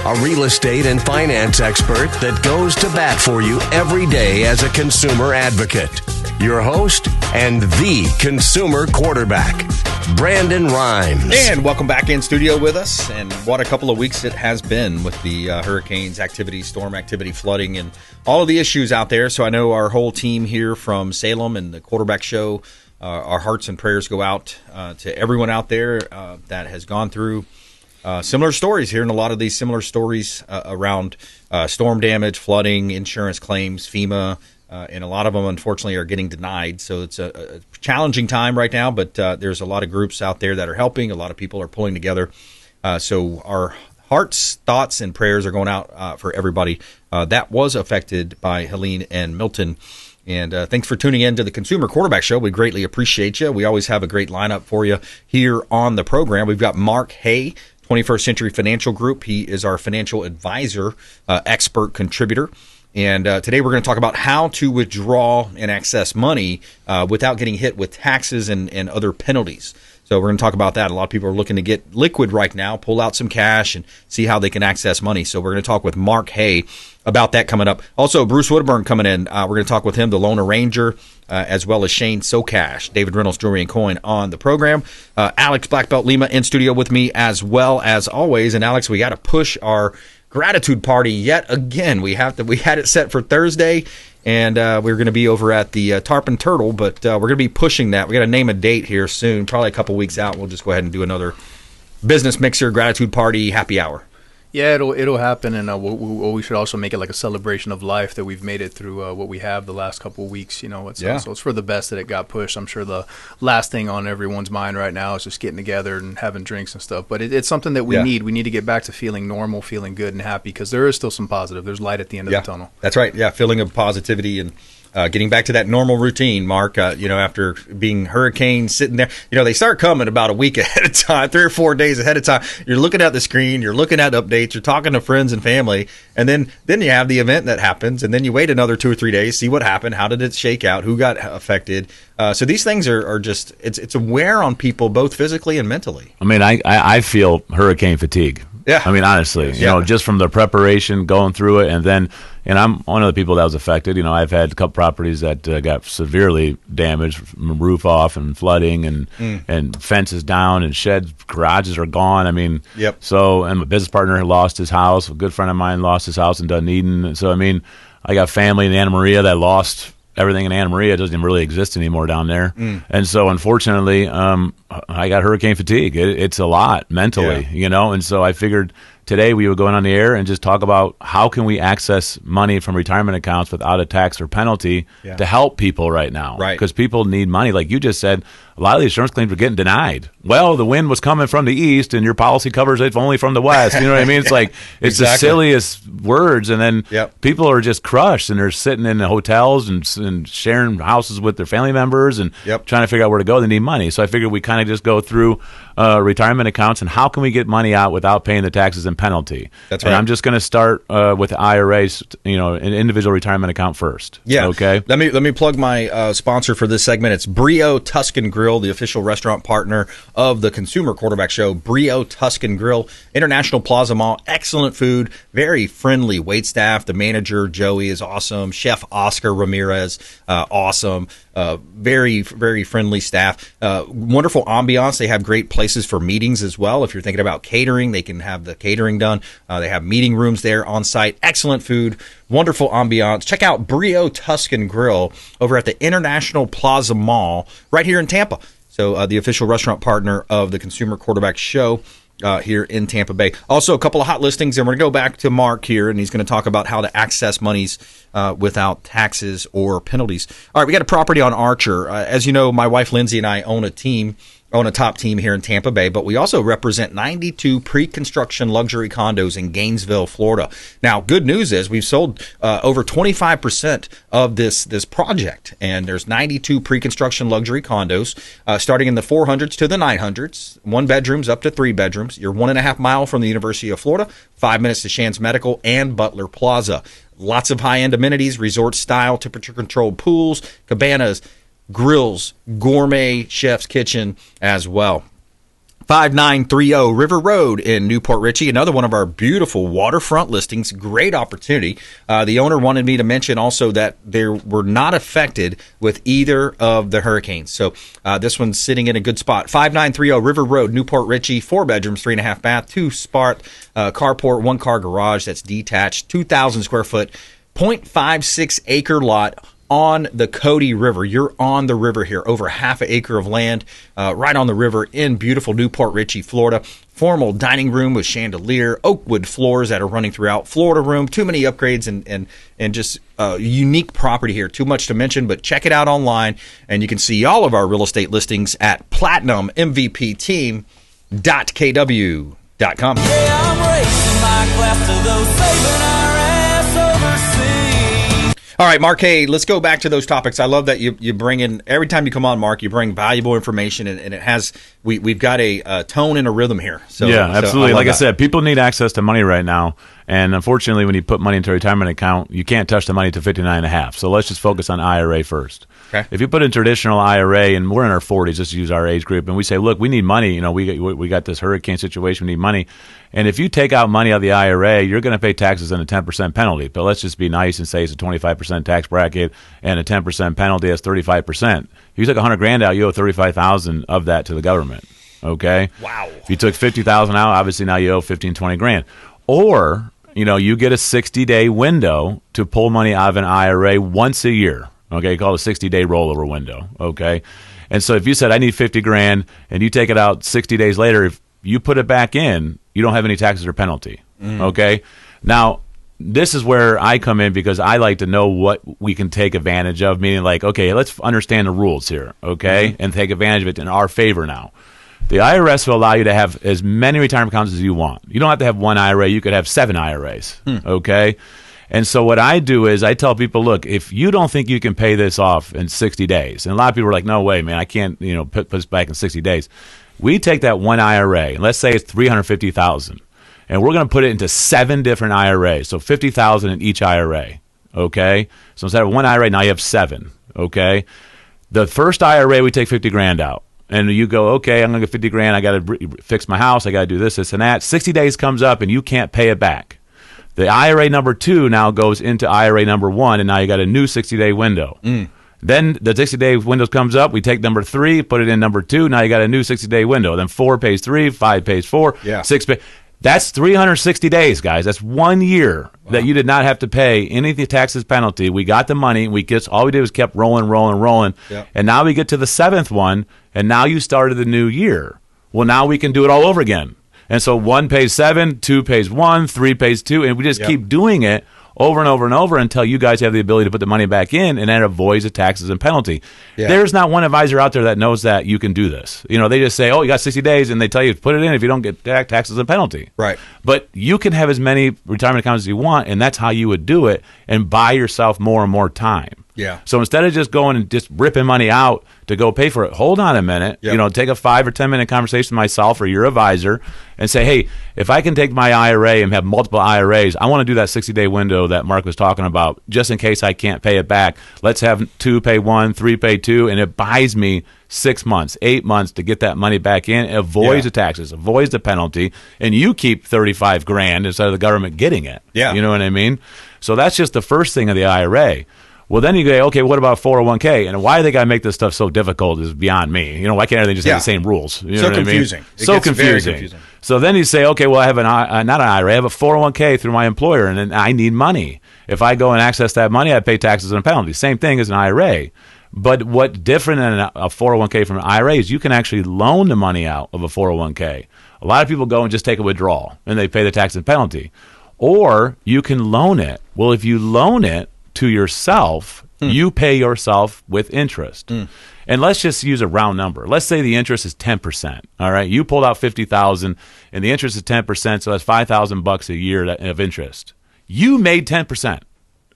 a real estate and finance expert that goes to bat for you every day as a consumer advocate. Your host and the consumer quarterback, Brandon Rimes. And welcome back in studio with us. And what a couple of weeks it has been with the hurricanes activity, storm activity, flooding, and all of the issues out there. So I know our whole team here from Salem and the Quarterback Show, our hearts and prayers go out to everyone out there that has gone through similar stories, hearing a lot of these similar stories around storm damage, flooding, insurance claims, FEMA, and a lot of them, unfortunately, are getting denied. So it's a challenging time right now, but there's a lot of groups out there that are helping. A lot of people are pulling together. So our hearts, thoughts, and prayers are going out for everybody that was affected by Helene and Milton. And thanks for tuning in to the Consumer Quarterback Show. We greatly appreciate you. We always have a great lineup for you here on the program. We've got Mark Haye, 21st Century Financial Group. He is our financial advisor, expert contributor. And today we're going to talk about how to withdraw and access money without getting hit with taxes and other penalties. So we're going to talk about that. A lot of people are looking to get liquid right now, pull out some cash, and see how they can access money. So we're going to talk with Mark Haye about that coming up. Also, Bruce Woodburn coming in. We're going to talk with him, the Lone Ranger, as well as Shane Socash, David Reynolds Jewelry and Coin on the program. Alex BlackBelt Lima in studio with me as well as always. And Alex, we got to push our gratitude party yet again. We had it set for Thursday, and we're going to be over at the Tarpon Turtle, but we're going to be pushing that. We got to name a date here soon, probably a couple weeks out. We'll just go ahead and do another business mixer, gratitude party, happy hour. Yeah, it'll happen, and we should also make it like a celebration of life that we've made it through what we have the last couple of weeks. You know, so it's for the best that it got pushed. I'm sure the last thing on everyone's mind right now is just getting together and having drinks and stuff. But it's something that we need. We need to get back to feeling normal, feeling good and happy, because there is still some positive. There's light at the end of the tunnel. That's right. Yeah, feeling of positivity and getting back to that normal routine, Mark, after being hurricane sitting there, they start coming about a week ahead of time, 3 or 4 days ahead of time. You're looking at the screen, you're looking at updates, you're talking to friends and family, and then you have the event that happens, and then you wait another 2 or 3 days, see what happened, how did it shake out, who got affected. So these things are just, it's a wear on people, both physically and mentally. I mean, I feel hurricane fatigue. Yeah. I mean, honestly, just from the preparation, going through it, and I'm one of the people that was affected. I've had a couple properties that got severely damaged, from roof off and flooding and fences down and sheds, garages are gone. I mean, so, and my business partner lost his house. A good friend of mine lost his house in Dunedin. So, I mean, I got family in Anna Maria that lost everything in Anna Maria. It doesn't even really exist anymore down there. And so, unfortunately, I got hurricane fatigue. It's a lot mentally, and so I figured today we would go in on the air and just talk about how can we access money from retirement accounts without a tax or penalty to help people right now. Right. Because people need money. Like you just said, a lot of the insurance claims are getting denied. Well, the wind was coming from the east and your policy covers it only from the west. You know what I mean? It's like, it's the silliest words. And then people are just crushed and they're sitting in the hotels and sharing houses with their family members and trying to figure out where to go. They need money. So I figured we kind of just go through retirement accounts and how can we get money out without paying the taxes and penalty. That's right. And I'm just going to start with the IRAs, an individual retirement account first. Yeah. Okay. Let me plug my sponsor for this segment. It's Brio Tuscan Grill, the official restaurant partner of the Consumer Quarterback Show. Brio Tuscan Grill, International Plaza Mall. Excellent food, very friendly wait staff. The manager, Joey, is awesome. Chef Oscar Ramirez, awesome. Very, very friendly staff. Wonderful ambiance. They have great places for meetings as well. If you're thinking about catering, they can have the catering done. They have meeting rooms there on site. Excellent food. Wonderful ambiance. Check out Brio Tuscan Grill over at the International Plaza Mall right here in Tampa. So the official restaurant partner of the Consumer Quarterback Show here in Tampa Bay. Also, a couple of hot listings, and we're going to go back to Mark here, and he's going to talk about how to access monies without taxes or penalties. All right, we got a property on Archer. As you know, my wife Lindsay and I own a top team here in Tampa Bay, but we also represent 92 pre-construction luxury condos in Gainesville, Florida. Now, good news is we've sold over 25% of this project, and there's 92 pre-construction luxury condos starting in the 400s to the 900s, 1 bedrooms up to 3 bedrooms. You're 1.5 miles from the University of Florida, 5 minutes to Shands Medical and Butler Plaza. Lots of high-end amenities, resort-style, temperature-controlled pools, cabanas, grills, gourmet chef's kitchen as well. 5930 River Road in Newport Richey. Another one of our beautiful waterfront listings. Great opportunity. The owner wanted me to mention also that they were not affected with either of the hurricanes. So this one's sitting in a good spot. 5930 River Road, Newport Richey. 4 bedrooms, 3.5 bath, 2-spot carport, 1-car garage that's detached, 2,000 square foot, 0.56 acre lot on the Cody River. You're on the river here, over half an acre of land right on the river in beautiful Newport Richey, Florida. Formal dining room with chandelier, oak wood floors that are running throughout. Florida room, too many upgrades and just unique property here. Too much to mention, but check it out online, and you can see all of our real estate listings at platinummvpteam.kw.com. Yeah, I'm racing my class to those saving our ass overseas. All right, Mark Haye, let's go back to those topics. I love that you bring in, every time you come on, Mark, you bring valuable information, and it has, we've got a tone and a rhythm here. So yeah, absolutely. Like I said, people need access to money right now, and unfortunately, when you put money into a retirement account, you can't touch the money to 59.5. So let's just focus on IRA first. Okay. If you put in traditional IRA, and we're in our 40s, just to use our age group, and we say, look, we need money. You know, we got this hurricane situation, we need money. And if you take out money out of the IRA, you're going to pay taxes and a 10% penalty. But let's just be nice and say it's a 25% tax bracket and a 10% penalty. That's 35%. If you took $100,000 out, you owe $35,000 of that to the government. Okay. Wow. If you took $50,000 out, obviously now you owe $15,000-$20,000. Or you get a 60-day window to pull money out of an IRA once a year. Okay, called a 60-day rollover window. Okay, and so if you said I need $50,000 and you take it out 60 days later, if you put it back in, you don't have any taxes or penalty. Okay, now this is where I come in because I like to know what we can take advantage of. Meaning, like, okay, let's understand the rules here. Okay, and take advantage of it in our favor now. The IRS will allow you to have as many retirement accounts as you want. You don't have to have one IRA. You could have 7 IRAs. Okay. And so what I do is I tell people, look, if you don't think you can pay this off in 60 days, and a lot of people are like, no way, man, I can't, put this back in 60 days. We take that one IRA, and let's say it's $350,000, and we're going to put it into 7 different IRAs, so $50,000 in each IRA, okay? So instead of one IRA, now you have 7, okay? The first IRA, we take $50,000 out. And you go, okay, I'm going to get $50,000. I got to fix my house. I got to do this, and that. 60 days comes up, and you can't pay it back. The IRA number 2 now goes into IRA number 1, and now you got a new 60-day window. Then the 60-day window comes up. We take number 3, put it in number 2. Now you got a new 60-day window. Then 4 pays 3, 5 pays 4, 6 pays. That's 360 days, guys. That's 1 year that you did not have to pay any of the taxes penalty. We got the money. All we did was kept rolling. Yep. And now we get to the 7th one, and now you started the new year. Well, now we can do it all over again. And so 1 pays 7, 2 pays 1, 3 pays 2, and we just keep doing it over and over and over until you guys have the ability to put the money back in, and that avoids the taxes and penalty. There's not one advisor out there that knows that you can do this. They just say, oh, you got 60 days, and they tell you to put it in if you don't get taxes and penalty. Right. But you can have as many retirement accounts as you want, and that's how you would do it, and buy yourself more and more time. Yeah. So instead of just going and just ripping money out to go pay for it, hold on a minute. Yep. Take a 5 or 10 minute conversation with myself or your advisor and say, hey, if I can take my IRA and have multiple IRAs, I want to do that 60-day window that Mark was talking about, just in case I can't pay it back. Let's have 2 pay 1, 3 pay 2, and it buys me 6 months, 8 months to get that money back in. It avoids the taxes, avoids the penalty, and you keep $35,000 instead of the government getting it. Yeah. You know what I mean? So that's just the first thing of the IRA. Well, then you go, okay, what about 401k? And why they got to make this stuff so difficult is beyond me. Why can't everything just have the same rules? You know so what confusing. I mean? So confusing. So then you say, okay, well, I have not an IRA, I have a 401k through my employer, and then I need money. If I go and access that money, I pay taxes and penalties. Same thing as an IRA. But what's different than a 401k from an IRA is you can actually loan the money out of a 401k. A lot of people go and just take a withdrawal, and they pay the tax and penalty. Or you can loan it. Well, if you loan it to yourself, you pay yourself with interest. And let's just use a round number. Let's say the interest is 10%. All right, you pulled out $50,000, and the interest is 10%, so that's $5,000 a year of interest. You made 10%.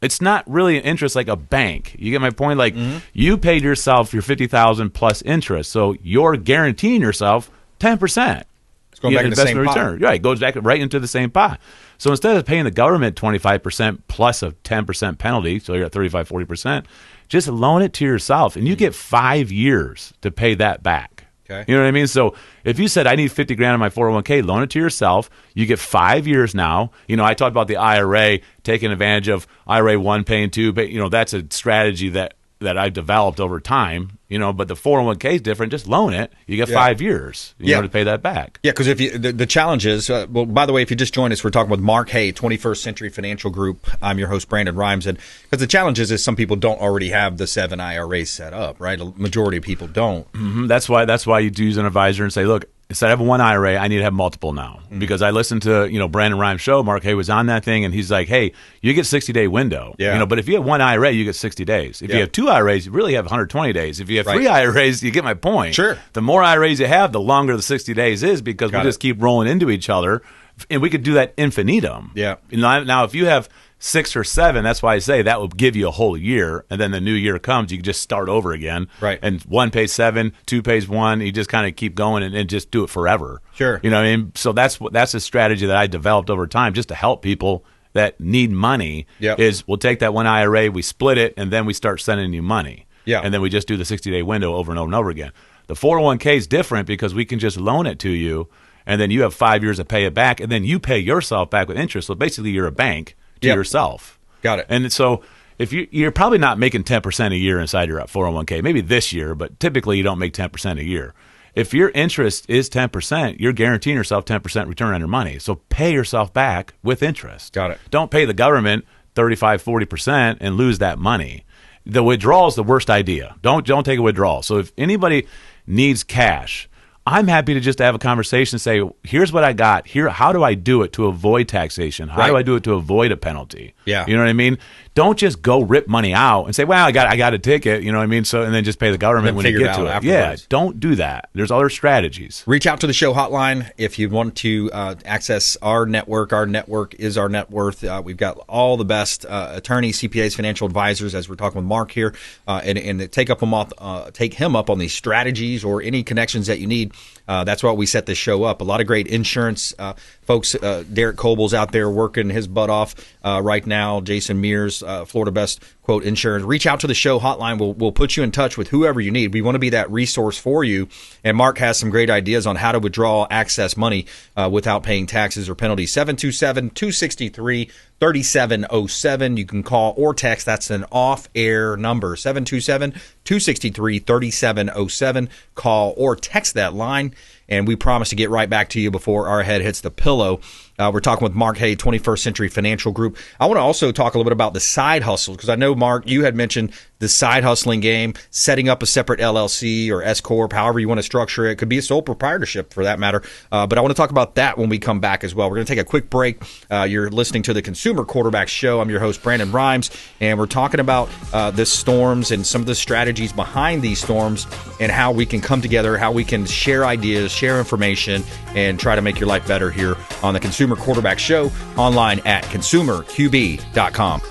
It's not really an interest like a bank. You get my point? Like you paid yourself your $50,000 plus interest, so you're guaranteeing yourself 10%. It's going back in the same return. Right, it goes back right into the same pot. So instead of paying the government 25% plus a 10% penalty, so you're at 35-40%, just loan it to yourself, and you get 5 years to pay that back. Okay. You know what I mean? So if you said, I need 50 grand in my 401k, loan it to yourself. You get 5 years now. You know, I talked about the IRA, taking advantage of IRA 1, paying 2. But, you know, that's a strategy that I've developed over time, you know, but the 401k is different. Just loan it. You get 5 years, you know, to pay that back. Yeah, because if you, the challenge is, well, by the way, if you just joined us, we're talking with Mark Haye, 21st Century Financial Group. I'm your host, Brandon Rimes. And because the challenge is some people don't already have the 7 IRAs set up, right? A majority of people don't. Mm-hmm. That's why you do use an advisor and say, look, instead of having one IRA, I need to have multiple now. Because I listened to, you know, Brandon Rimes' show. Mark Haye was on that thing, and he's like, hey, you get 60-day window. Yeah. You know, but if you have one IRA, you get 60 days. If you have 2 IRAs, you really have 120 days. If you have 3 IRAs, you get my point. Sure. The more IRAs you have, the longer the 60 days is, because we just keep rolling into each other, and we could do that infinitum. Yeah. Now, if you have 6 or 7, that's why I say that will give you a whole year, and then the new year comes, you can just start over again. Right. And 1 pays 7, 2 pays 1. You just kind of keep going and just do it forever. Sure. You know what I mean? So that's a strategy that I developed over time just to help people that need money. Yep. Is we'll take that one IRA, we split it, and then we start sending you money. Yeah. And then we just do the 60-day window over and over and over again. The 401k is different because we can just loan it to you, and then you have 5 years to pay it back, and then you pay yourself back with interest. So basically you're a bank to yourself. Got it. And so if you're probably not making 10% a year inside your 401k, maybe this year, but typically you don't make 10% a year. If your interest is 10%, you're guaranteeing yourself 10% return on your money. So pay yourself back with interest. Got it. Don't pay the government 35, 40% and lose that money. The withdrawal is the worst idea. Don't take a withdrawal. So if anybody needs cash, I'm happy to just have a conversation and say, here's what I got. Here, how do I do it to avoid taxation? How do I do it to avoid a penalty? Yeah. You know what I mean? Don't just go rip money out and say, well, I got a ticket, you know what I mean? So, and then just pay the government when you get to it. Afterwards. Yeah, don't do that. There's other strategies. Reach out to the show hotline if you want to access our network. Our network is our net worth. We've got all the best attorneys, CPAs, financial advisors, as we're talking with Mark here, and take him up on these strategies or any connections that you need. That's why we set this show up. A lot of great insurance folks. Derek Cobles out there working his butt off right now. Jason Mears, Florida Best Quote Insurance. Reach out to the show hotline. We'll put you in touch with whoever you need. We want to be that resource for you. And Mark has some great ideas on how to withdraw access money without paying taxes or penalties. 727-263-3707. You can call or text. That's an off-air number. 727-263-3707. Call or text that line, and we promise to get right back to you before our head hits the pillow. We're talking with Mark Haye, 21st Century Financial Group. I want to also talk a little bit about the side hustles, because I know, Mark, you had mentioned the side hustling game, setting up a separate LLC or S-Corp, however you want to structure it. It could be a sole proprietorship for that matter. But I want to talk about that when we come back as well. We're going to take a quick break. You're listening to the Consumer Quarterback Show. I'm your host, Brandon Rimes, and we're talking about the storms and some of the strategies behind these storms and how we can come together, how we can share ideas, share information, and try to make your life better here on the Consumer Quarterback Show, online at consumerqb.com.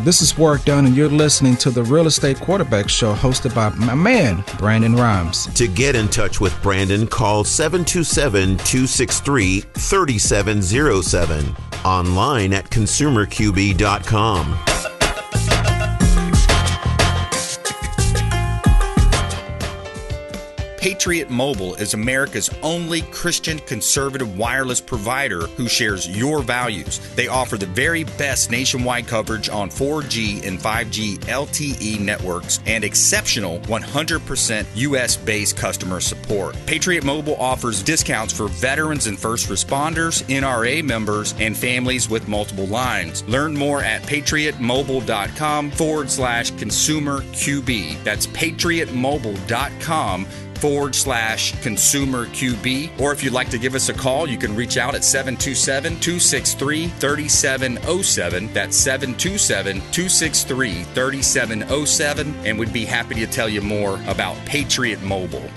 This is Warwick Dunn, and you're listening to the Real Estate Quarterback Show, hosted by my man, Brandon Rimes. To get in touch with Brandon, call 727-263-3707. Online at consumerqb.com. Patriot Mobile is America's only Christian conservative wireless provider who shares your values. They offer the very best nationwide coverage on 4G and 5G LTE networks and exceptional 100% US-based customer support. Patriot Mobile offers discounts for veterans and first responders, NRA members, and families with multiple lines. Learn more at patriotmobile.com/consumer QB. That's patriotmobile.com/consumer QB. Or if you'd like to give us a call, you can reach out at 727-263-3707. That's 727-263-3707. And we'd be happy to tell you more about Patriot Mobile.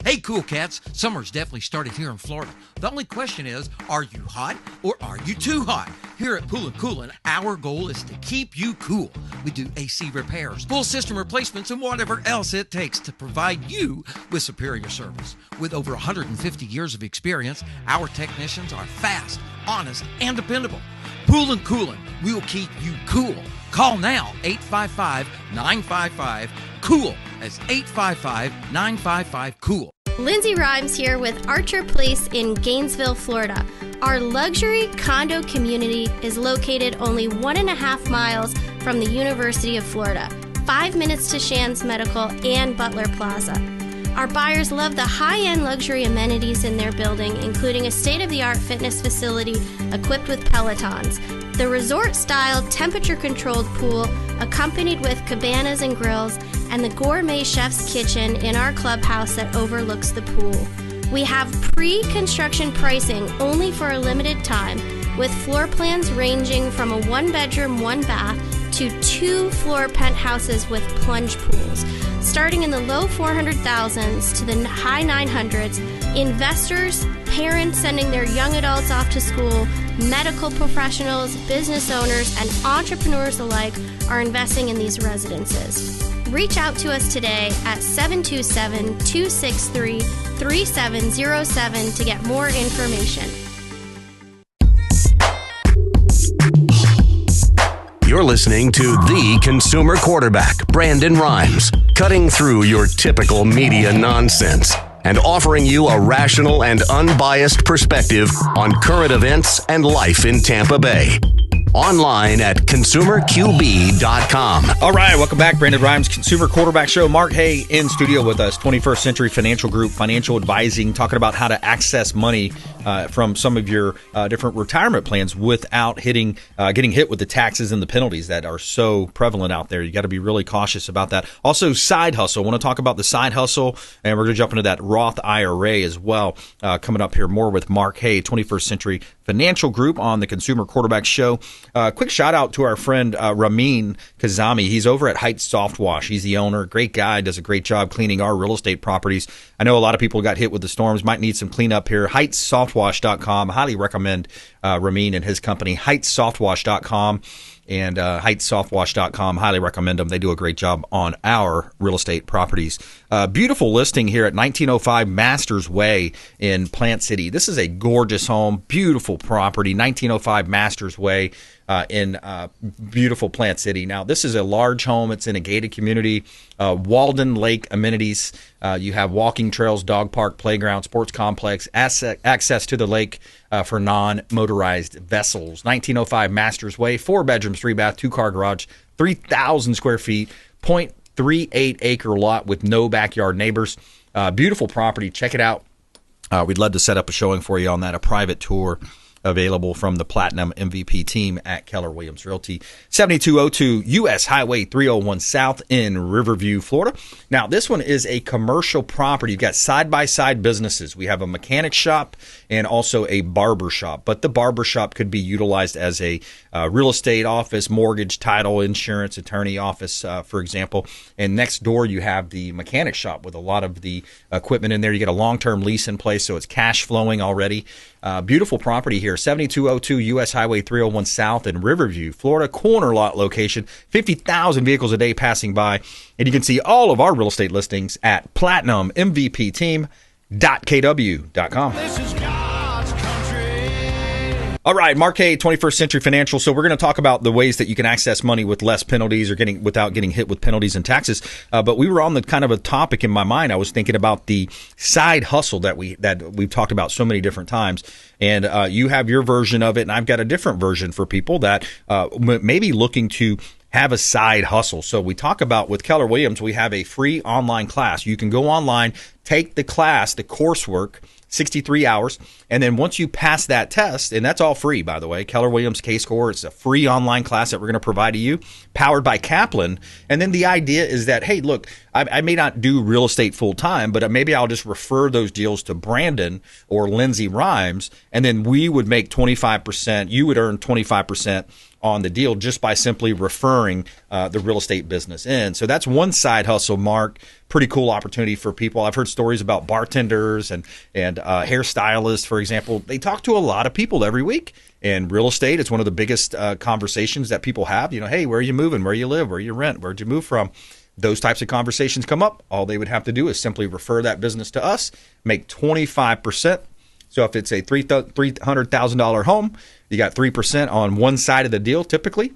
Hey, cool cats. Summer's definitely started here in Florida. The only question is, are you hot or are you too hot? Here at Pool & Coolin', our goal is to keep you cool. We do AC repairs, full system replacements, and whatever else it takes to provide you with superior service. With over 150 years of experience, our technicians are fast, honest, and dependable. Pool & Coolin', we'll keep you cool. Call now, 855-955-COOL. That's 855-955-COOL. Lindsay Rhymes here with Archer Place in Gainesville, Florida. Our luxury condo community is located only 1.5 miles from the University of Florida, 5 minutes to Shands Medical and Butler Plaza. Our buyers love the high-end luxury amenities in their building, including a state-of-the-art fitness facility equipped with Pelotons, the resort-style temperature-controlled pool accompanied with cabanas and grills, and the gourmet chef's kitchen in our clubhouse that overlooks the pool. We have pre-construction pricing only for a limited time, with floor plans ranging from a 1-bedroom, 1-bath to 2-floor penthouses with plunge pools. Starting in the low 400,000s to the high 900s, investors, parents sending their young adults off to school, medical professionals, business owners, and entrepreneurs alike are investing in these residences. Reach out to us today at 727-263-3707 to get more information. You're listening to the consumer quarterback, Brandon Rhymes, cutting through your typical media nonsense and offering you a rational and unbiased perspective on current events and life in Tampa Bay. Online at consumerqb.com. All right, welcome back. Brandon Rhymes, Consumer Quarterback Show. Mark Haye in studio with us, 21st Century Financial Group, financial advising, talking about how to access money from some of your different retirement plans without getting hit with the taxes and the penalties that are so prevalent out there. You got to be really cautious about that. Also, side hustle. I want to talk about the side hustle, and we're going to jump into that Roth IRA as well. Coming up here, more with Mark Haye, 21st Century Financial Group on the Consumer Quarterback Show. Quick shout out to our friend Ramin Kazami. He's over at Heights Soft Wash. He's the owner. Great guy. Does a great job cleaning our real estate properties. I know a lot of people got hit with the storms. Might need some cleanup here. HeightsSoftWash.com. Highly recommend Ramin and his company. HeightsSoftWash.com. And HeightsSoftWash.com. Highly recommend them. They do a great job on our real estate properties. Beautiful listing here at 1905 Masters Way in Plant City. This is a gorgeous home, beautiful property, 1905 Masters Way in beautiful Plant City. Now, this is a large home. It's in a gated community. Walden Lake amenities. You have walking trails, dog park, playground, sports complex, access to the lake for non-motorized vessels. 1905 Masters Way, 4 bedrooms, 3 bath, 2-car garage, 3,000 square feet, 0.38 acre lot with no backyard neighbors. Beautiful property. Check it out. We'd love to set up a showing for you on that, a private tour available from the Platinum MVP team at Keller Williams Realty. 7202 US Highway 301 South in Riverview, Florida. Now, this one is a commercial property. You've got side-by-side businesses. We have a mechanic shop and also a barber shop. But the barber shop could be utilized as a real estate office, mortgage, title, insurance, attorney office, for example. And next door, you have the mechanic shop with a lot of the equipment in there. You get a long-term lease in place, so it's cash flowing already. Beautiful property here, 7202 US Highway 301 South in Riverview, Florida, corner lot location, 50,000 vehicles a day passing by. And you can see all of our real estate listings at platinummvpteam.kw.com. This is God's country. All right, Mark Haye, 21st Century Financial. So we're going to talk about the ways that you can access money with less penalties or without getting hit with penalties and taxes. But we were on the kind of a topic in my mind. I was thinking about the side hustle that we've talked about so many different times. And you have your version of it, and I've got a different version for people that may be looking to have a side hustle. So we talk about with Keller Williams, we have a free online class. You can go online, take the class, the coursework, 63 hours. And then once you pass that test, and that's all free, by the way, Keller Williams K-Score, it's a free online class that we're going to provide to you, powered by Kaplan. And then the idea is that, hey, look, I may not do real estate full time, but maybe I'll just refer those deals to Brandon or Lindsay Rhymes, and then we would make 25%. You would earn 25% on the deal just by simply referring the real estate business in. So that's one side hustle, Mark. Pretty cool opportunity for people. I've heard stories about bartenders and hairstylists, for example. They talk to a lot of people every week. And real estate, it's one of the biggest conversations that people have. You know, hey, where are you moving? Where you live? Where you rent? Where'd you move from? Those types of conversations come up. All they would have to do is simply refer that business to us, make 25%. So if it's a $300,000 home, you got 3% on one side of the deal typically.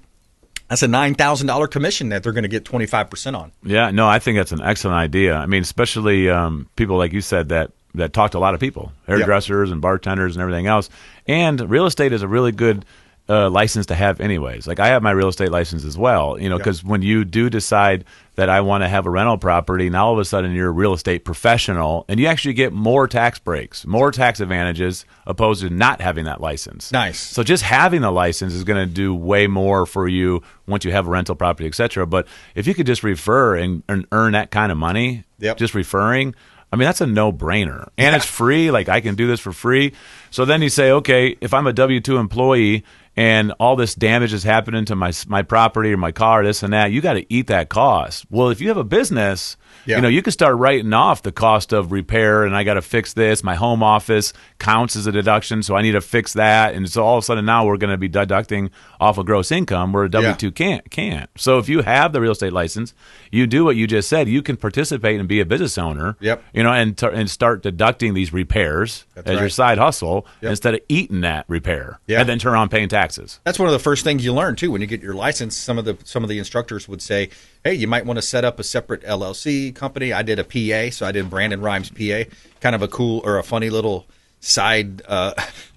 That's a $9,000 commission that they're going to get 25% on. Yeah, no, I think that's an excellent idea. I mean, especially people like you said that talk to a lot of people, hairdressers and bartenders and everything else. And real estate is a really good license to have anyways. Like I have my real estate license as well, because when you do decide that I want to have a rental property, now all of a sudden you're a real estate professional and you actually get more tax breaks, more tax advantages opposed to not having that license. Nice. So just having the license is going to do way more for you once you have a rental property, et cetera. But if you could just refer and earn that kind of money, just referring, I mean, that's a no-brainer. And it's free. Like, I can do this for free. So then you say, okay, if I'm a W-2 employee and all this damage is happening to my property or my car, this and that, you got to eat that cost. Well, if you have a business, you can start writing off the cost of repair, and I got to fix this. My home office counts as a deduction, so I need to fix that. And so all of a sudden now we're going to be deducting off of gross income where a W-2 can't. So if you have the real estate license, you do what you just said. You can participate and be a business owner, and start deducting these repairs as your side hustle instead of eating that repair and then turn around paying taxes. That's one of the first things you learn too when you get your license. Some of the instructors would say, hey, you might want to set up a separate LLC company. I did a PA, so I did BRimes PA. Kind of a cool or a funny little side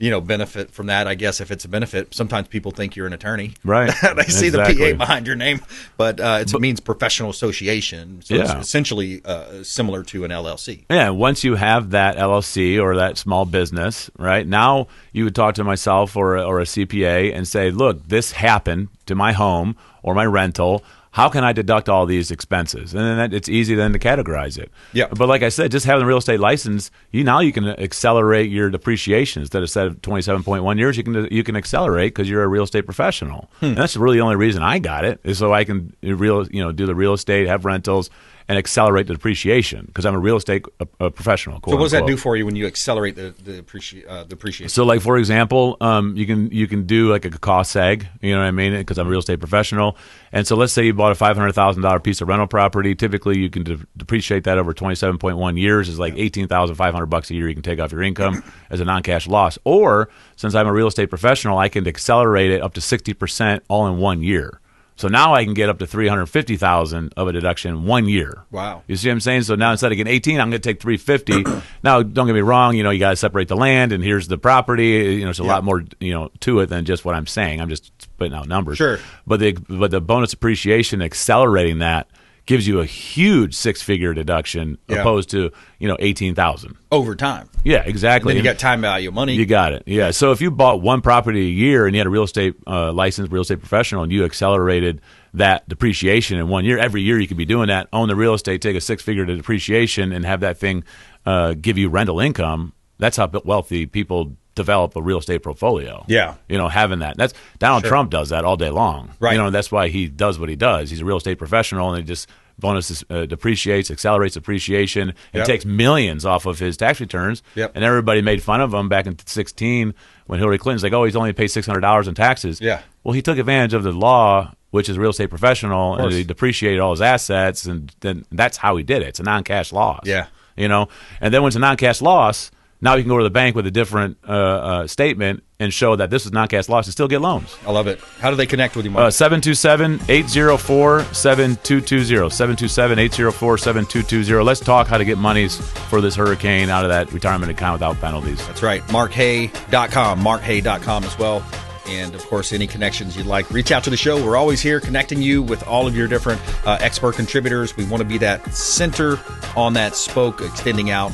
benefit from that, I guess, if it's a benefit. Sometimes people think you're an attorney. Right. They see the PA behind your name, but it means professional association. So it's essentially similar to an LLC. Yeah, once you have that LLC or that small business, right, now you would talk to myself or a CPA and say, look, this happened to my home or my rental. How can I deduct all these expenses? And then it's easy then to categorize it. Yeah. But like I said, just having a real estate license, you can accelerate your depreciation. Instead of 27.1 years, you can accelerate because you're a real estate professional. And that's really the only reason I got it, is so I can do the real estate, have rentals, and accelerate the depreciation because I'm a real estate professional. So what does that do for you when you accelerate the depreciation? So, like for example, you can do like a cost seg. You know what I mean? Because I'm a real estate professional, and so let's say you bought a $500,000 piece of rental property. Typically, you can depreciate that over 27.1 years. Is like $18,500 a year you can take off your income as a non-cash loss. Or since I'm a real estate professional, I can accelerate it up to 60% all in 1 year. So now I can get up to $350,000 of a deduction in 1 year. Wow. You see what I'm saying? So now instead of getting 18, I'm going to take $350. Now, don't get me wrong, you got to separate the land and here's the property. It's a lot more, to it than just what I'm saying. I'm just putting out numbers. Sure. But the bonus appreciation accelerating that gives you a huge six-figure deduction opposed to, $18,000 over time. Yeah, exactly. And then you got time value money. You got it. Yeah. So if you bought one property a year and you had a real estate licensed real estate professional and you accelerated that depreciation in 1 year, every year you could be doing that, own the real estate, take a six-figure depreciation and have that thing give you rental income. That's how wealthy people develop a real estate portfolio. Yeah. Having that. That's Donald Trump does that all day long. Right. That's why he does what he does. He's a real estate professional and he just bonuses depreciates, accelerates appreciation, and takes millions off of his tax returns. Yep. And everybody made fun of him back in 2016 when Hillary Clinton's like, oh, he's only paid $600 in taxes. Yeah. Well, he took advantage of the law, which is a real estate professional, and he depreciated all his assets, and then that's how he did it. It's a non-cash loss. Yeah. And then when it's a non-cash loss, now you can go to the bank with a different statement and show that this is non-cash loss and still get loans. I love it. How do they connect with you, Mark? 727-804-7220. 727-804-7220. Let's talk how to get monies for this hurricane out of that retirement account without penalties. That's right. MarkHaye.com. MarkHaye.com as well. And, of course, any connections you'd like, reach out to the show. We're always here connecting you with all of your different expert contributors. We want to be that center on that spoke, extending out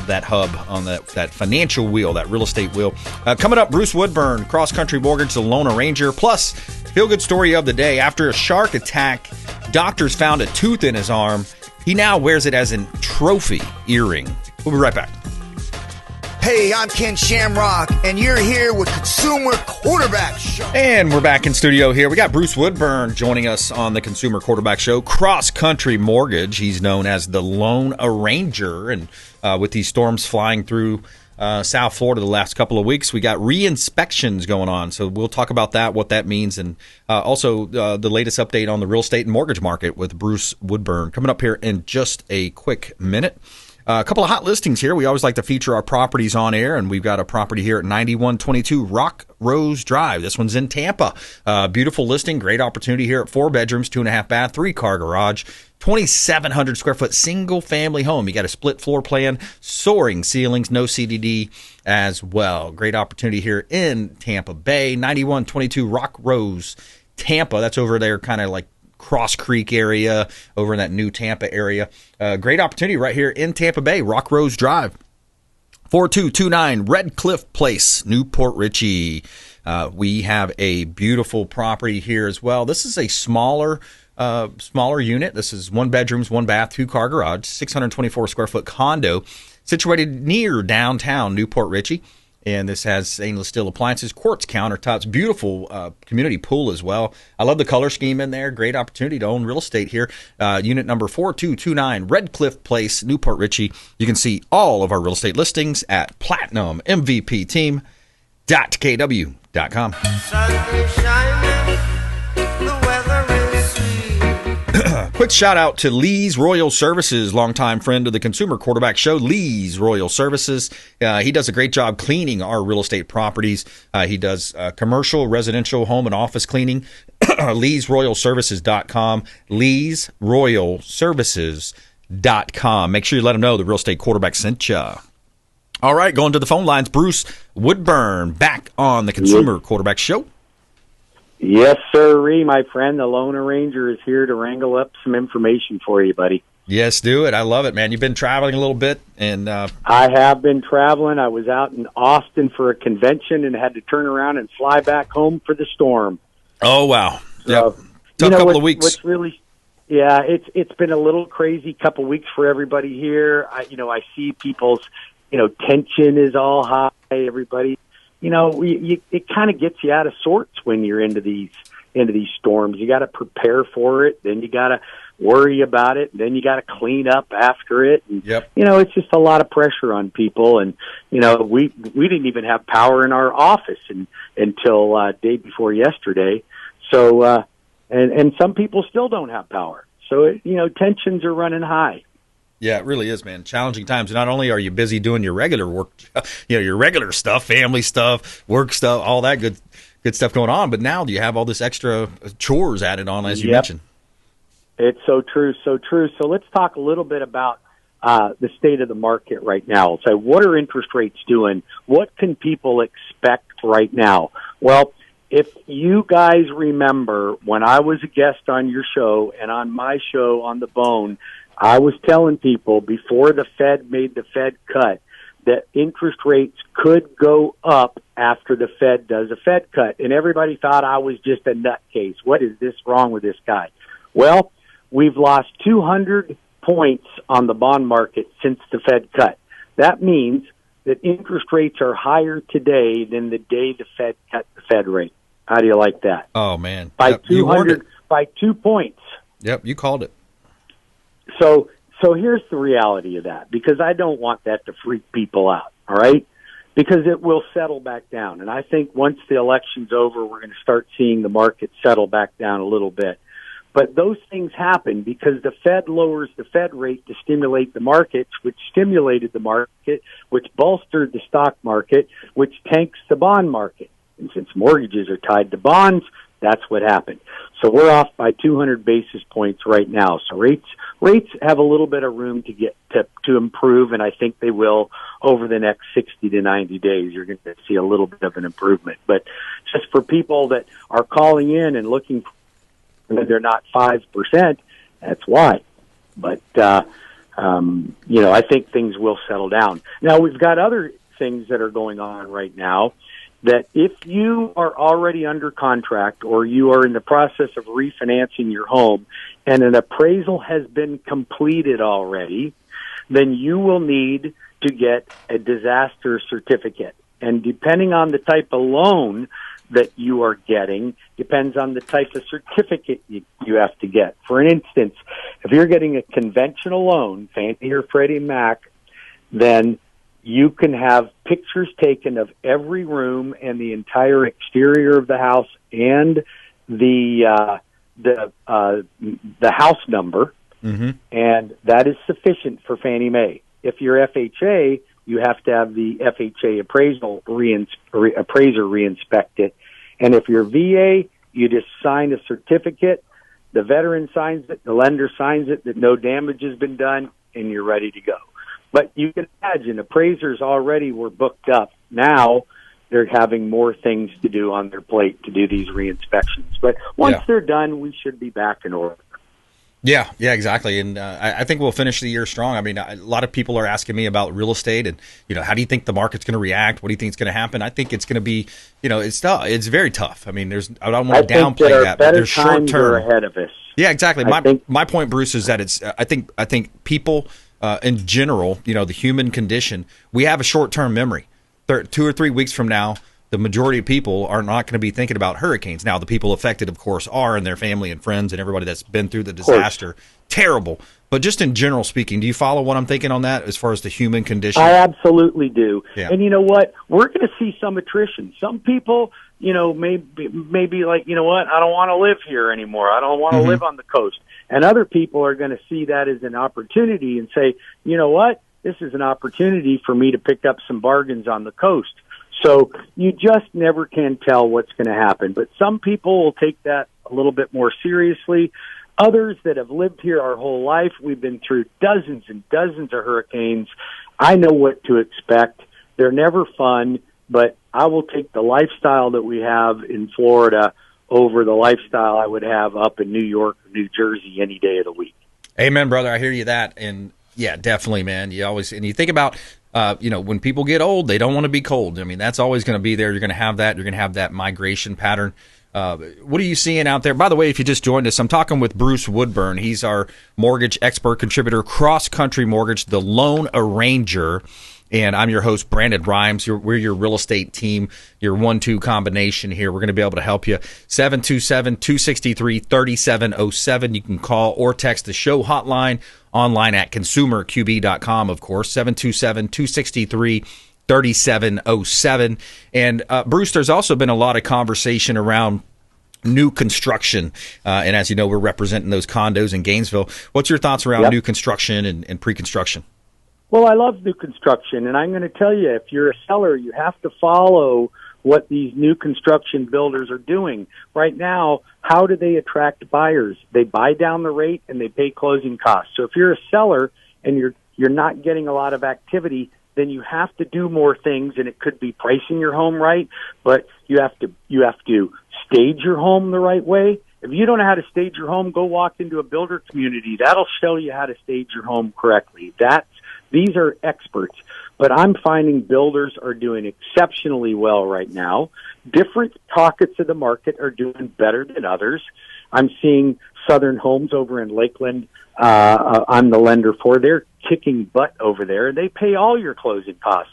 that hub on that financial wheel, that real estate wheel. Coming up, Bruce Woodburn, Crosscountry Mortgage, the Lone Ranger. Plus, feel-good story of the day. After a shark attack, doctors found a tooth in his arm. He now wears it as a trophy earring. We'll be right back. Hey, I'm Ken Shamrock, and you're here with Consumer Quarterback Show. And we're back in studio here. We got Bruce Woodburn joining us on the Consumer Quarterback Show. Cross Country Mortgage. He's known as the Lone Ranger. And with these storms flying through South Florida the last couple of weeks, we got re-inspections going on. So we'll talk about that, what that means, and also the latest update on the real estate and mortgage market with Bruce Woodburn coming up here in just a quick minute. A couple of hot listings here. We always like to feature our properties on air, and we've got a property here at 9122 Rock Rose Drive. This one's in Tampa. Beautiful listing, great opportunity here at 4 bedrooms, 2.5 bath, 3-car garage, 2,700 square foot single family home. You got a split floor plan, soaring ceilings, no CDD as well. Great opportunity here in Tampa Bay, 9122 Rock Rose, Tampa. That's over there, kind of like Cross Creek area, over in that new Tampa area. Great opportunity right here in Tampa Bay, Rock Rose Drive. 4229 Red Cliff Place, Newport Richey. We have a beautiful property here as well. This is a smaller unit. This is 1 bedrooms, 1 bath, 2-car garage, 624 square foot condo situated near downtown Newport Richey. And this has stainless steel appliances, quartz countertops, beautiful community pool as well. I love the color scheme in there. Great opportunity to own real estate here. Unit number 4229, Red Cliff Place, Newport Richey. You can see all of our real estate listings at PlatinumMVPTeam.kw.com. Quick shout out to Lee's Royal Services, longtime friend of the Consumer Quarterback Show. Lee's Royal Services. He does a great job cleaning our real estate properties. He does commercial, residential, home, and office cleaning. Lee'sRoyalServices.com. Lee'sRoyalServices.com. Make sure you let him know the real estate quarterback sent you. All right, going to the phone lines. Bruce Woodburn back on the Consumer Quarterback Show. Yes, sir, my friend. The Lone Ranger is here to wrangle up some information for you, buddy. Yes, do it. I love it, man. You've been traveling a little bit, and I have been traveling. I was out in Austin for a convention and had to turn around and fly back home for the storm. Oh wow! So, Tough couple of weeks. What's really, yeah, it's been a little crazy couple weeks for everybody here. I see people's, tension is all high. Everybody. It kind of gets you out of sorts when you're into these storms. You got to prepare for it, then you got to worry about it, then you got to clean up after it. And, it's just a lot of pressure on people. And we didn't even have power in our office until day before yesterday. So and some people still don't have power. So tensions are running high. Yeah, it really is, man. Challenging times. Not only are you busy doing your regular work, your regular stuff, family stuff, work stuff, all that good stuff going on, but now you have all this extra chores added on, as you mentioned. It's so true, so true. So let's talk a little bit about the state of the market right now. So what are interest rates doing? What can people expect right now? Well, if you guys remember when I was a guest on your show and on my show on The Bone, I was telling people before the Fed made the Fed cut that interest rates could go up after the Fed does a Fed cut. And everybody thought I was just a nutcase. What is this wrong with this guy? Well, we've lost 200 points on the bond market since the Fed cut. That means that interest rates are higher today than the day the Fed cut the Fed rate. How do you like that? Oh, man. By 200, by 2 points. Yep, you called it. So here's the reality of that, because I don't want that to freak people out, all right? Because it will settle back down. And I think once the election's over, we're going to start seeing the market settle back down a little bit. But those things happen because the Fed lowers the Fed rate to stimulate the markets, which stimulated the market, which bolstered the stock market, which tanks the bond market. And since mortgages are tied to bonds, that's what happened. So we're off by 200 basis points right now. So rates have a little bit of room to get to improve, and I think they will over the next 60 to 90 days. You're going to see a little bit of an improvement. But just for people that are calling in and looking for, they're not 5%, that's why. But I think things will settle down. Now we've got other things that are going on right now. That if you are already under contract or you are in the process of refinancing your home and an appraisal has been completed already, then you will need to get a disaster certificate. And depending on the type of loan that you are getting, depends on the type of certificate you have to get. For instance, if you're getting a conventional loan, Fannie or Freddie Mac, then you can have pictures taken of every room and the entire exterior of the house and the house number, and that is sufficient for Fannie Mae. if you're FHA, you have to have the FHA appraiser reinspect it. And if you're VA, you just sign a certificate. The veteran signs it, the lender signs it that no damage has been done, and you're ready to go. But you can imagine appraisers already were booked up. Now they're having more things to do on their plate to do these re-inspections. But once they're done, we should be back in order. Yeah, exactly. And I think we'll finish the year strong. I mean, a lot of people are asking me about real estate and, how do you think the market's going to react? What do you think is going to happen? I think it's going to be, it's tough. It's very tough. I mean, I don't want to downplay that, but there's short term ahead of us. Yeah, exactly. My point, Bruce, is that it's, I think people in general, the human condition, we have a short-term memory. 2 or 3 weeks from now, the majority of people are not going to be thinking about hurricanes. Now, the people affected, of course, are, and their family and friends and everybody that's been through the disaster. Terrible. But just in general speaking, do you follow what I'm thinking on that as far as the human condition? I absolutely do. Yeah. And you know what? We're going to see some attrition. Some people, maybe like, you know what? I don't want to live here anymore. I don't want to live on the coast. And other people are going to see that as an opportunity and say, you know what? This is an opportunity for me to pick up some bargains on the coast. So you just never can tell what's going to happen. But some people will take that a little bit more seriously. Others that have lived here our whole life, we've been through dozens and dozens of hurricanes. I know what to expect. They're never fun, but I will take the lifestyle that we have in Florida over the lifestyle I would have up in New York or New Jersey any day of the week. Amen, brother. I hear you that. And yeah, definitely, man. You think about, when people get old, they don't want to be cold. I mean, that's always going to be there. You're going to have that. You're going to have that migration pattern. What are you seeing out there? By the way, if you just joined us, I'm talking with Bruce Woodburn. He's our mortgage expert contributor, Crosscountry Mortgage, the loan arranger. And I'm your host, Brandon BRimes. We're your real estate team, your 1-2 combination here. We're going to be able to help you. 727-263-3707. You can call or text the show hotline online at consumerqb.com, of course, 727-263-3707. And Bruce, there's also been a lot of conversation around new construction. And as you know, we're representing those condos in Gainesville. What's your thoughts around new construction and pre-construction? Well, I love new construction, and I'm going to tell you, if you're a seller, you have to follow what these new construction builders are doing. Right now, how do they attract buyers? They buy down the rate and they pay closing costs. So if you're a seller and you're not getting a lot of activity, then you have to do more things, and it could be pricing your home right, but you have to stage your home the right way. If you don't know how to stage your home, go walk into a builder community. That'll show you how to stage your home correctly. These are experts, but I'm finding builders are doing exceptionally well right now. Different pockets of the market are doing better than others. I'm seeing Southern Homes over in Lakeland. I'm the lender for. They're kicking butt over there. They pay all your closing costs.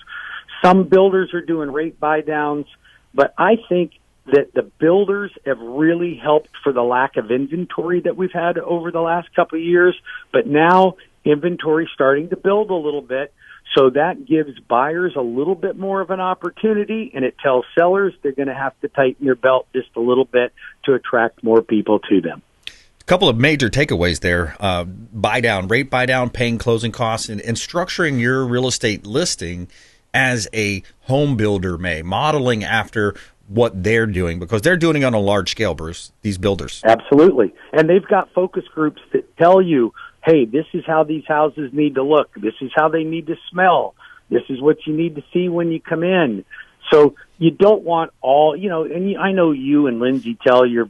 Some builders are doing rate buy downs, but I think that the builders have really helped for the lack of inventory that we've had over the last couple of years. But now inventory starting to build a little bit, so that gives buyers a little bit more of an opportunity, and it tells sellers they're going to have to tighten their belt just a little bit to attract more people to them. A couple of major takeaways there. Rate buy down, paying closing costs, and structuring your real estate listing as a home builder may, modeling after what they're doing, because they're doing it on a large scale, Bruce, these builders. Absolutely. And they've got focus groups that tell you, hey, this is how these houses need to look. This is how they need to smell. This is what you need to see when you come in. So you don't want and I know you and Lindsay tell your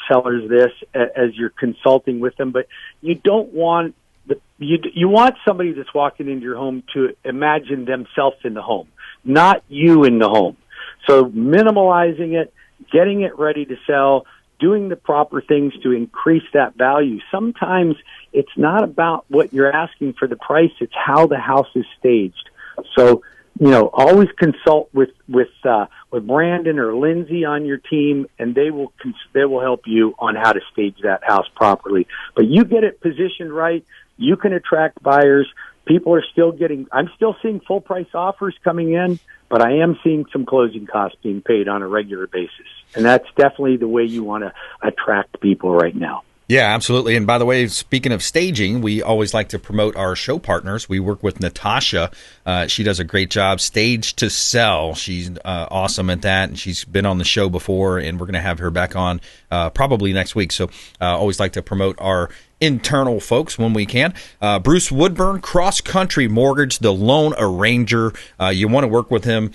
sellers this as you're consulting with them, but you don't want you want somebody that's walking into your home to imagine themselves in the home, not you in the home. So minimalizing it, getting it ready to sell, doing the proper things to increase that value. Sometimes it's not about what you're asking for the price, it's how the house is staged. So, always consult with Brandon or Lindsay on your team, and they will help you on how to stage that house properly. But you get it positioned right, you can attract buyers. People are I'm still seeing full price offers coming in, but I am seeing some closing costs being paid on a regular basis. And that's definitely the way you want to attract people right now. Yeah, absolutely. And by the way, speaking of staging, we always like to promote our show partners. We work with Natasha. She does a great job. Stage to Sell. She's awesome at that, and she's been on the show before, and we're going to have her back on probably next week. So always like to promote our internal folks when we can. Bruce Woodburn, Crosscountry Mortgage, the loan arranger. You want to work with him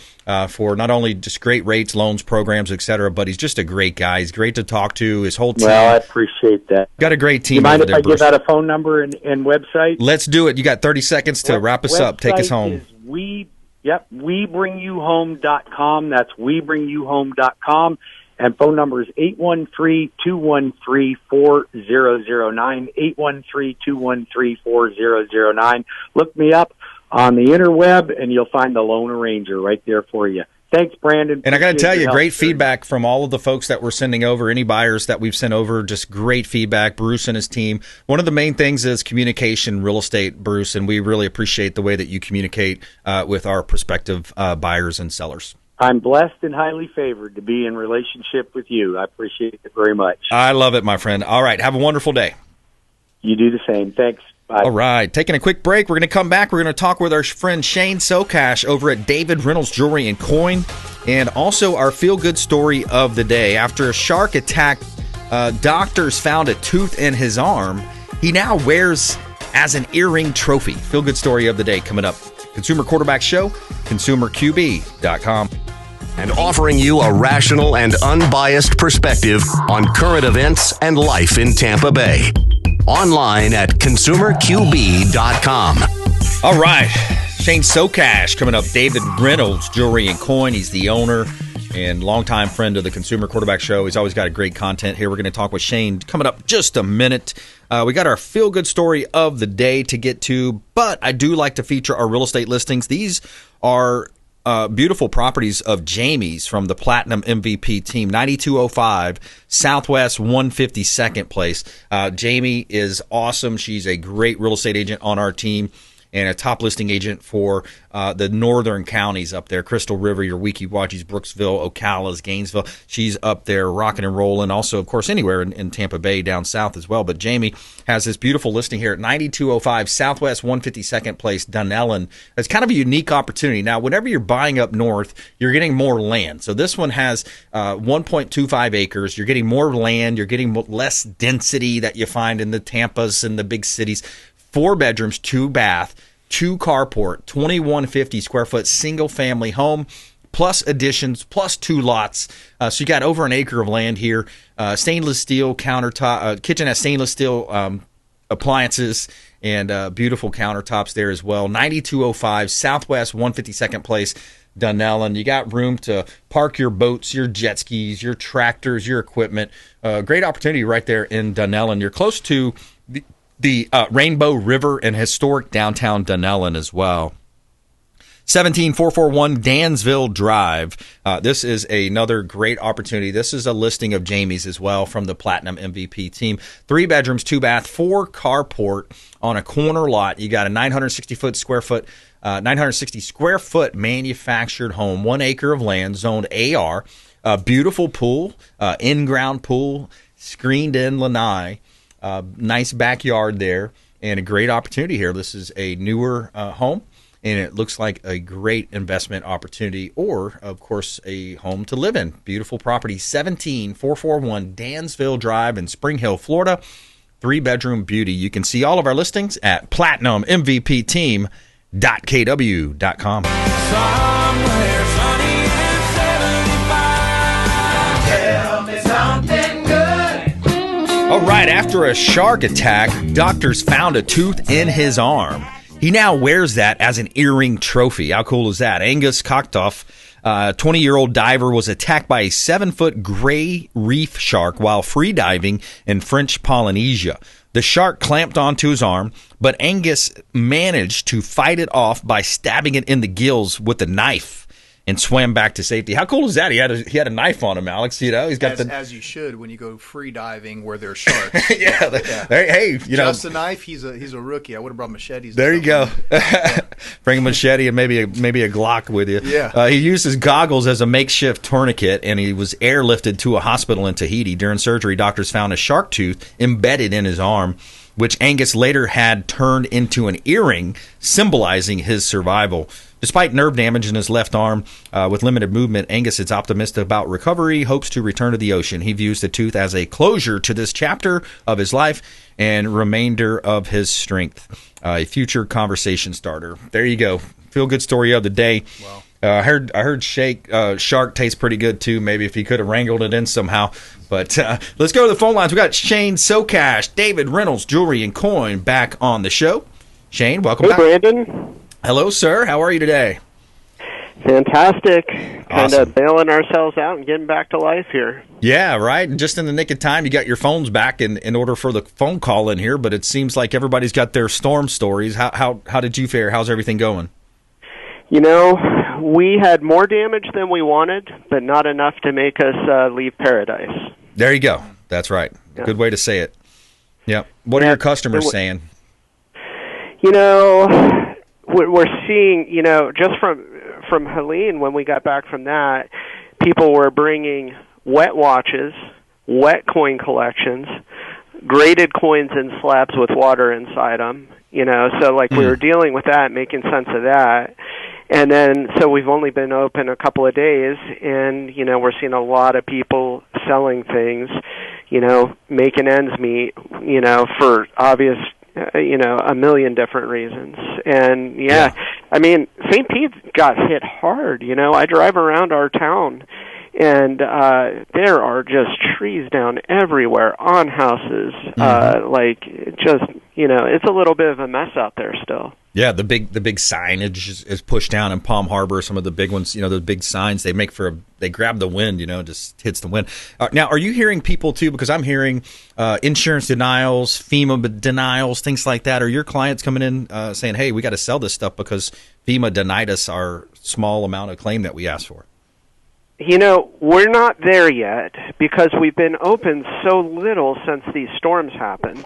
for not only just great rates, loans, programs, etc., but he's just a great guy. He's great to talk to. His whole team. Well, I apprecight that. Got a great team. You mind over if there, I Bruce. give out a phone number and website? Let's do it. You got 30 seconds to wrap us up. Take us home. Is WeBringYouHome.com. That's WeBringYouHome.com. And phone number is 813-213-4009, 813-213-4009. Look me up on the interweb, and you'll find the loan arranger right there for you. Thanks, Brandon. And I got to tell you, great feedback from all of the folks that we're sending over, any buyers that we've sent over, just great feedback. Bruce and his team. One of the main things is communication, real estate, Bruce, and we really appreciate the way that you communicate with our prospective buyers and sellers. I'm blessed and highly favored to be in relationship with you. I appreciate it very much. I love it, my friend. All right, have a wonderful day. You do the same. Thanks. Bye. All right, taking a quick break. We're going to come back. We're going to talk with our friend Shane Socash over at David Reynolds Jewelry and Coin, and also our feel-good story of the day. After a shark attack, doctors found a tooth in his arm. He now wears as an earring trophy. Feel-good story of the day coming up. Consumer Quarterback Show, consumerqb.com. And offering you a rational and unbiased perspective on current events and life in Tampa Bay. Online at consumerqb.com. All right. Shane Socash coming up. David Reynolds Jewelry and Coin. He's the owner and longtime friend of the Consumer Quarterback Show. He's always got a great content here. We're going to talk with Shane coming up just a minute. We got our feel-good story of the day to get to, but I do like to feature our real estate listings. These are beautiful properties of Jamie's from the Platinum MVP team, 9205 Southwest 152nd Place. Jamie is awesome. She's a great real estate agent on our team and a top listing agent for the northern counties up there, Crystal River, your Weeki Wachis, Brooksville, Ocala's, Gainesville. She's up there rocking and rolling. Also, of course, anywhere in Tampa Bay down south as well. But Jamie has this beautiful listing here at 9205 Southwest 152nd Place, Dunellen. It's kind of a unique opportunity. Now, whenever you're buying up north, you're getting more land. So this one has 1.25 acres. You're getting more land. You're getting less density that you find in the Tampas and the big cities. 4 bedrooms, 2 bath, 2 carport, 2150 square foot single family home, plus additions, plus 2 lots. So you got over an acre of land here. Stainless steel countertop, kitchen has stainless steel appliances and beautiful countertops there as well. 9205 Southwest 152nd Place, Dunellen. You got room to park your boats, your jet skis, your tractors, your equipment. Great opportunity right there in Dunellen. You're close to the Rainbow River and historic downtown Dunellen as well. 17441 Dansville Drive. This is another great opportunity. This is a listing of Jamie's as well from the Platinum MVP team. 3 bedrooms, 2 bath, 4 carport on a corner lot. You got a 960 square foot manufactured home, 1 acre of land, zoned AR, a beautiful pool, in-ground pool, screened in lanai. Nice backyard there, and a great opportunity here. This is a newer home, and it looks like a great investment opportunity or, of course, a home to live in. Beautiful property, 17441 Dansville Drive in Spring Hill, Florida. 3-bedroom beauty. You can see all of our listings at platinummvpteam.kw.com. Somewhere sunny and 75. Tell me something good. All right, after a shark attack, doctors found a tooth in his arm. He now wears that as an earring trophy. How cool is that? Angus Cocktoff, 20-year-old diver, was attacked by a 7-foot gray reef shark while free diving in French Polynesia. The shark clamped onto his arm, but Angus managed to fight it off by stabbing it in the gills with a knife. and swam back to safety. How cool is that? He had a knife on him, Alex. He's got as you should when you go free diving where there's sharks. Hey, just a knife. He's a rookie. I would have brought machetes. There you go. Bring a machete and maybe a Glock with you. Yeah. He used his goggles as a makeshift tourniquet, and he was airlifted to a hospital in Tahiti. During surgery, doctors found a shark tooth embedded in his arm, which Angus later had turned into an earring, symbolizing his survival. Despite nerve damage in his left arm with limited movement, Angus is optimistic about recovery, hopes to return to the ocean. He views the tooth as a closure to this chapter of his life and remainder of his strength. A future conversation starter. There you go. Feel good story of the day. Wow. I heard shark tastes pretty good too. Maybe if he could have wrangled it in somehow. But let's go to the phone lines. We got Shane Socash, David Reynolds, Jewelry and Coin back on the show. Shane, welcome back. Hey, Brandon. Hello, sir. How are you today? Fantastic. Awesome. Kind of bailing ourselves out and getting back to life here. Yeah, right. And just in the nick of time, you got your phones back in order for the phone call in here. But it seems like everybody's got their storm stories. How did you fare? How's everything going? We had more damage than we wanted, but not enough to make us leave paradise. There you go. That's right. Yeah. Good way to say it. Yeah. What are your customers saying? We're seeing, just from Helene, when we got back from that, people were bringing wet watches, wet coin collections, graded coins in slabs with water inside them, so we were dealing with that, making sense of that. And then, so we've only been open a couple of days, and, we're seeing a lot of people selling things, making ends meet, for obvious, a million different reasons. And, I mean, St. Pete got hit hard, I drive around our town, and there are just trees down everywhere on houses, it's a little bit of a mess out there still. Yeah, the big signage is pushed down in Palm Harbor. Some of the big ones, the big signs they make they grab the wind, just hits the wind. Now, are you hearing people too? Because I'm hearing insurance denials, FEMA denials, things like that. Are your clients coming in saying, "Hey, we got to sell this stuff because FEMA denied us our small amount of claim that we asked for"? We're not there yet because we've been open so little since these storms happened.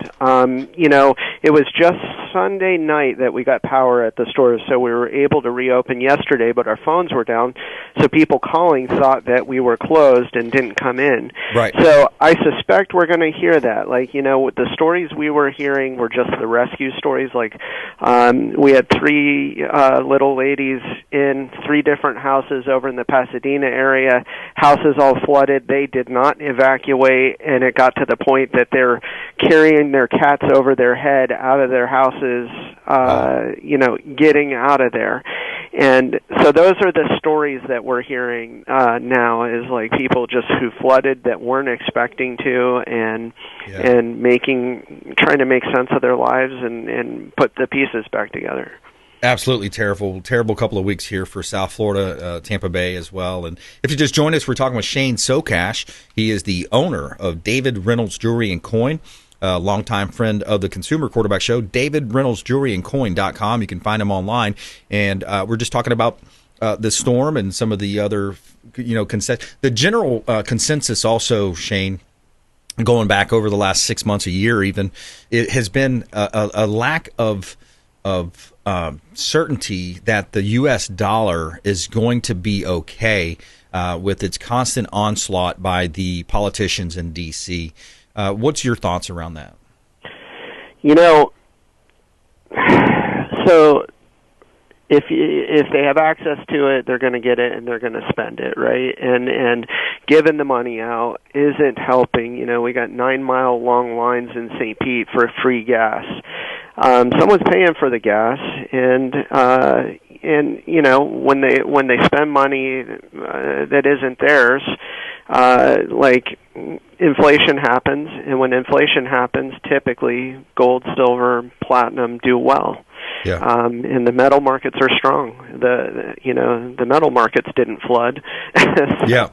It was just Sunday night that we got power at the stores, so we were able to reopen yesterday, but our phones were down, so people calling thought that we were closed and didn't come in. Right. So I suspect we're going to hear that. The stories we were hearing were just the rescue stories. We had 3 little ladies in 3 different houses over in the Pasadena area. Houses all flooded. They did not evacuate, and it got to the point that they're carrying their cats over their head out of their houses, getting out of there. And so those are the stories that we're hearing now, is people just who flooded that weren't expecting to, and trying to make sense of their lives and put the pieces back together. Absolutely terrible couple of weeks here for South Florida, Tampa Bay as well. And if you just joined us, we're talking with Shane Socash. He is the owner of David Reynolds Jewelry and Coin, a longtime friend of the Consumer Quarterback Show. DavidReynoldsJewelryandCoin.com. You can find him online. And we're just talking about the storm and some of the other, the general consensus also, Shane, going back over the last 6 months, a year even, it has been a lack of certainty that the U.S. dollar is going to be okay with its constant onslaught by the politicians in D.C. What's your thoughts around that? So if they have access to it, they're going to get it and they're going to spend it, right? And giving the money out isn't helping. We got 9-mile long lines in St. Pete for free gas. Someone's paying for the gas, and when they spend money that isn't theirs, inflation happens, and when inflation happens, typically gold, silver, platinum do well. Yeah. And the metal markets are strong. The metal markets didn't flood. Yeah.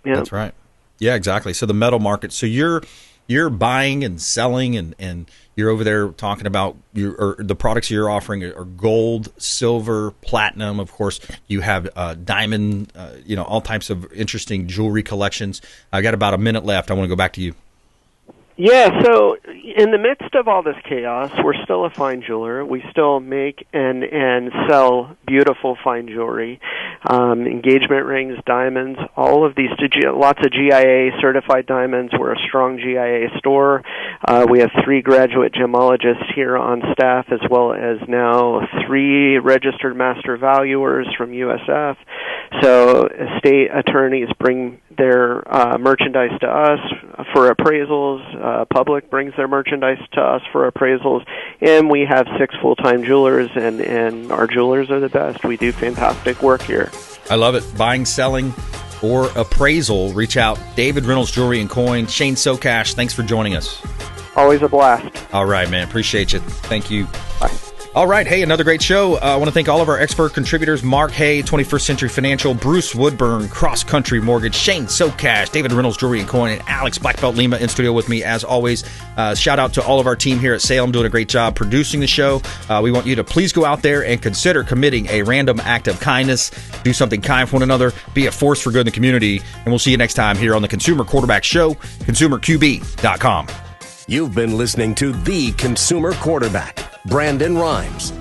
That's right. Yeah, exactly. So the metal market. So you're you're buying and selling, and you're over there talking about the products you're offering are gold, silver, platinum. Of course, you have diamond, all types of interesting jewelry collections. I got about a minute left. I want to go back to you. Yeah, so in the midst of all this chaos, we're still a fine jeweler. We still make and sell beautiful fine jewelry, engagement rings, diamonds, all of these, lots of GIA certified diamonds. We're a strong GIA store. We have 3 graduate gemologists here on staff, as well as now 3 registered master valuers from USF. So estate attorneys bring their merchandise to us for appraisals. Public brings their merchandise to us for appraisals, and we have 6 full-time jewelers, and our jewelers are the best. We do fantastic work here. I love it. Buying, selling, or appraisal, reach out. David Reynolds Jewelry and Coin. Shane Socash, thanks for joining us. Always a blast. All right, man. Appreciate you. Thank you. Bye. All right. Hey, another great show. I want to thank all of our expert contributors, Mark Haye, 21st Century Financial, Bruce Woodburn, Crosscountry Mortgage, Shane Socash, David Reynolds Jewelry and Coin, and Alex BlackBelt Lima in studio with me as always. Shout out to all of our team here at Salem doing a great job producing the show. We want you to please go out there and consider committing a random act of kindness. Do something kind for one another. Be a force for good in the community. And we'll see you next time here on the Consumer Quarterback Show, consumerqb.com. You've been listening to The Consumer Quarterback, Brandon Rimes.